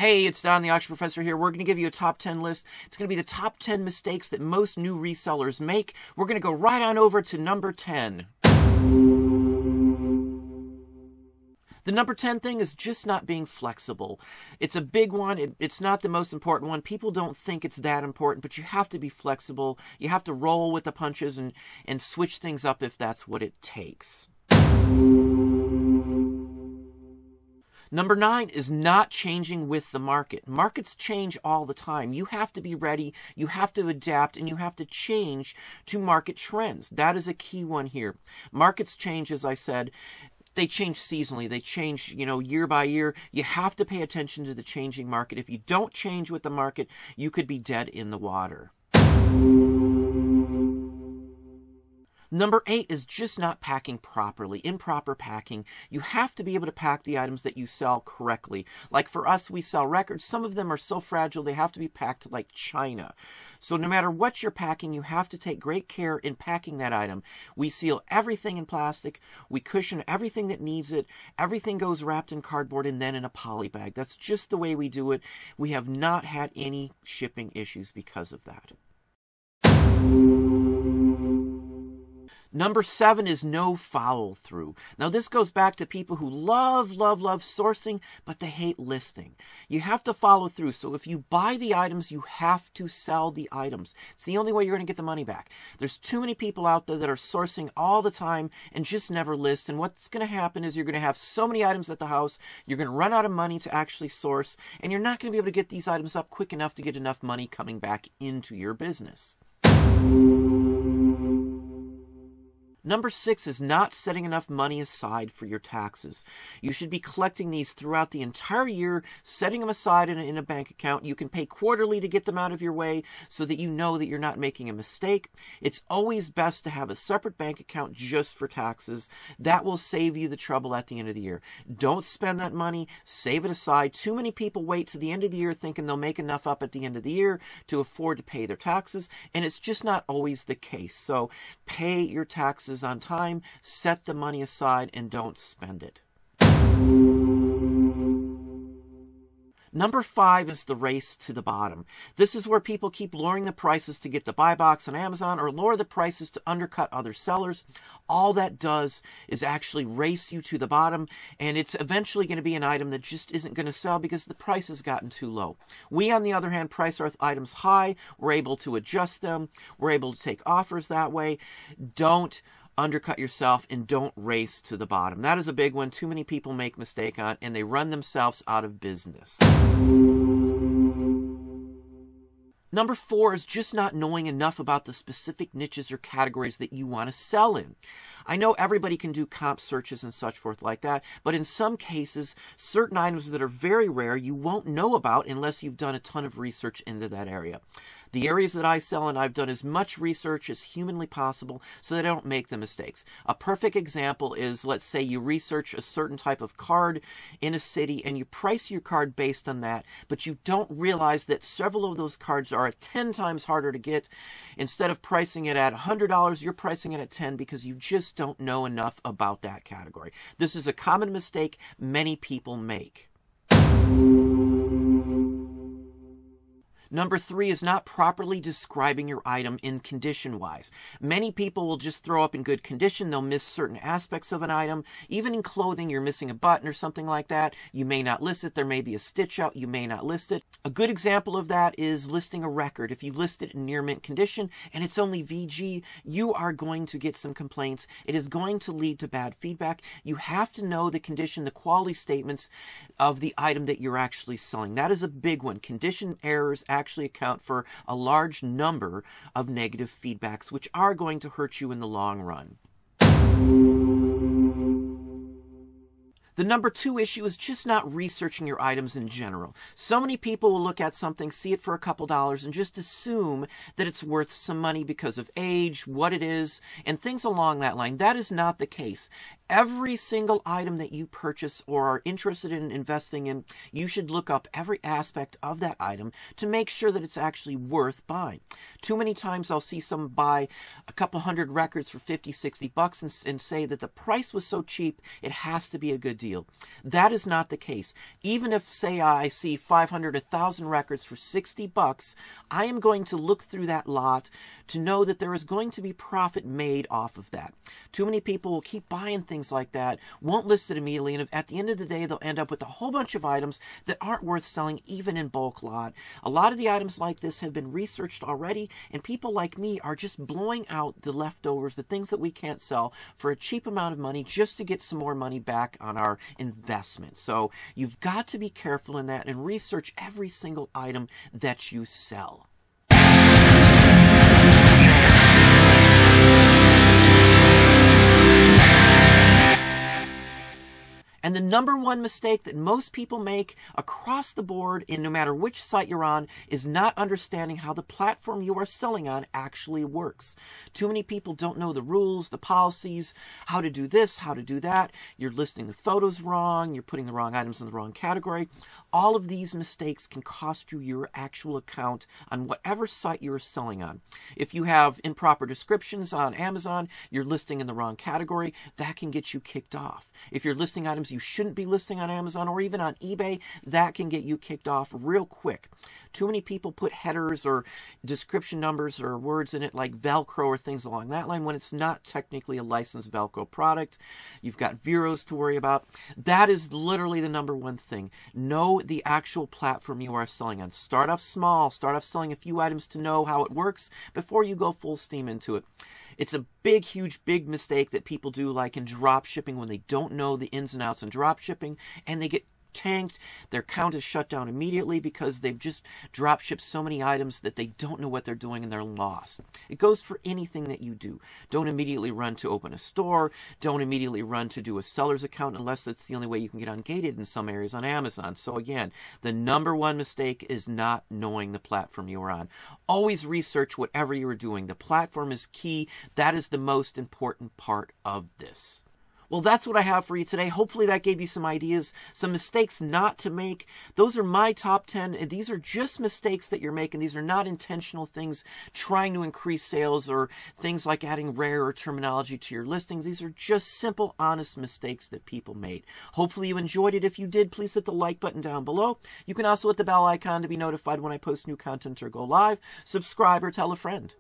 Hey, it's Don, the Auction Professor here. We're going to give you a top 10 list. It's going to be the top 10 mistakes that most new resellers make. We're going to go right on over to number 10. The number 10 thing is just not being flexible. It's a big one. It's not the most important one. People don't think it's that important, but you have to be flexible. You have to roll with the punches and switch things up if that's what it takes. Number 9 is not changing with the market. Markets change all the time. You have to be ready, you have to adapt, and you have to change to market trends. That is a key one here. Markets change, as I said. They change seasonally. They change, year by year. You have to pay attention to the changing market. If you don't change with the market, you could be dead in the water. Number 8 is just not packing properly, improper packing. You have to be able to pack the items that you sell correctly. Like for us, we sell records. Some of them are so fragile, they have to be packed like china. So no matter what you're packing, you have to take great care in packing that item. We seal everything in plastic. We cushion everything that needs it. Everything goes wrapped in cardboard and then in a poly bag. That's just the way we do it. We have not had any shipping issues because of that. Number 7 is no follow-through. Now this goes back to people who love sourcing, but they hate listing. You have to follow through. So if you buy the items, you have to sell the items. It's the only way you're going to get the money back. There's too many people out there that are sourcing all the time and just never list. And what's going to happen is you're going to have so many items at the house, you're going to run out of money to actually source, and you're not going to be able to get these items up quick enough to get enough money coming back into your business. Number 6 is not setting enough money aside for your taxes. You should be collecting these throughout the entire year, setting them aside in a bank account. You can pay quarterly to get them out of your way so that you know that you're not making a mistake. It's always best to have a separate bank account just for taxes. That will save you the trouble at the end of the year. Don't spend that money. Save it aside. Too many people wait to the end of the year thinking they'll make enough up at the end of the year to afford to pay their taxes, and it's just not always the case. So pay your taxes on time, set the money aside, and don't spend it. Number 5 is the race to the bottom. This is where people keep lowering the prices to get the buy box on Amazon or lower the prices to undercut other sellers. All that does is actually race you to the bottom, and it's eventually going to be an item that just isn't going to sell because the price has gotten too low. We, on the other hand, price our items high. We're able to adjust them. We're able to take offers that way. Don't undercut yourself and don't race to the bottom. That is a big one. Too many people make mistake on, and they run themselves out of business. Number 4 is just not knowing enough about the specific niches or categories that you want to sell in. I know everybody can do comp searches and such forth like that, but in some cases, certain items that are very rare you won't know about unless you've done a ton of research into that area. The areas that I sell in, I've done as much research as humanly possible so that I don't make the mistakes. A perfect example is, let's say you research a certain type of card in a city and you price your card based on that, but you don't realize that several of those cards are 10 times harder to get. Instead of pricing it at $100, you're pricing it at $10 because you just don't know enough about that category. This is a common mistake many people make. Number 3 is not properly describing your item in condition-wise. Many people will just throw up in good condition. They'll miss certain aspects of an item. Even in clothing, you're missing a button or something like that. You may not list it. There may be a stitch out. You may not list it. A good example of that is listing a record. If you list it in near mint condition and it's only VG, you are going to get some complaints. It is going to lead to bad feedback. You have to know the condition, the quality statements of the item that you're actually selling. That is a big one. Condition errors actually account for a large number of negative feedbacks, which are going to hurt you in the long run. The number 2 issue is just not researching your items in general. So many people will look at something, see it for a couple dollars, and just assume that it's worth some money because of age, what it is, and things along that line. That is not the case. Every single item that you purchase or are interested in investing in, you should look up every aspect of that item to make sure that it's actually worth buying. Too many times I'll see someone buy a couple hundred records for 50, 60 bucks and say that the price was so cheap, it has to be a good deal. That is not the case. Even if, say, I see 500, 1,000 records for 60 bucks, I am going to look through that lot to know that there is going to be profit made off of that. Too many people will keep buying things like that, won't list it immediately, and at the end of the day, they'll end up with a whole bunch of items that aren't worth selling even in bulk lot. A lot of the items like this have been researched already, and people like me are just blowing out the leftovers, the things that we can't sell, for a cheap amount of money just to get some more money back on our investment. So you've got to be careful in that and research every single item that you sell. And the number one mistake that most people make across the board, in no matter which site you're on, is not understanding how the platform you are selling on actually works. Too many people don't know the rules, the policies, how to do this, how to do that. You're listing the photos wrong, you're putting the wrong items in the wrong category. All of these mistakes can cost you your actual account on whatever site you're selling on. If you have improper descriptions on Amazon, you're listing in the wrong category, that can get you kicked off. If you're listing items you shouldn't be listing on Amazon or even on eBay, that can get you kicked off real quick. Too many people put headers or description numbers or words in it like Velcro or things along that line when it's not technically a licensed Velcro product. You've got zeros to worry about. That is literally the number one thing. Know the actual platform you are selling on. Start off small. Start off selling a few items to know how it works before you go full steam into it. It's a big, huge, big mistake that people do, like in drop shipping, when they don't know the ins and outs in drop shipping and they get tanked. Their account is shut down immediately because they've just drop shipped so many items that they don't know what they're doing and they're lost. It goes for anything that you do. Don't immediately run to open a store. Don't immediately run to do a seller's account unless that's the only way you can get ungated in some areas on Amazon. So again, the number one mistake is not knowing the platform you're on. Always research whatever you are doing. The platform is key. That is the most important part of this. Well, that's what I have for you today. Hopefully that gave you some ideas, some mistakes not to make. Those are my top 10. These are just mistakes that you're making. These are not intentional things trying to increase sales or things like adding rare or terminology to your listings. These are just simple, honest mistakes that people made. Hopefully you enjoyed it. If you did, please hit the like button down below. You can also hit the bell icon to be notified when I post new content or go live. Subscribe or tell a friend.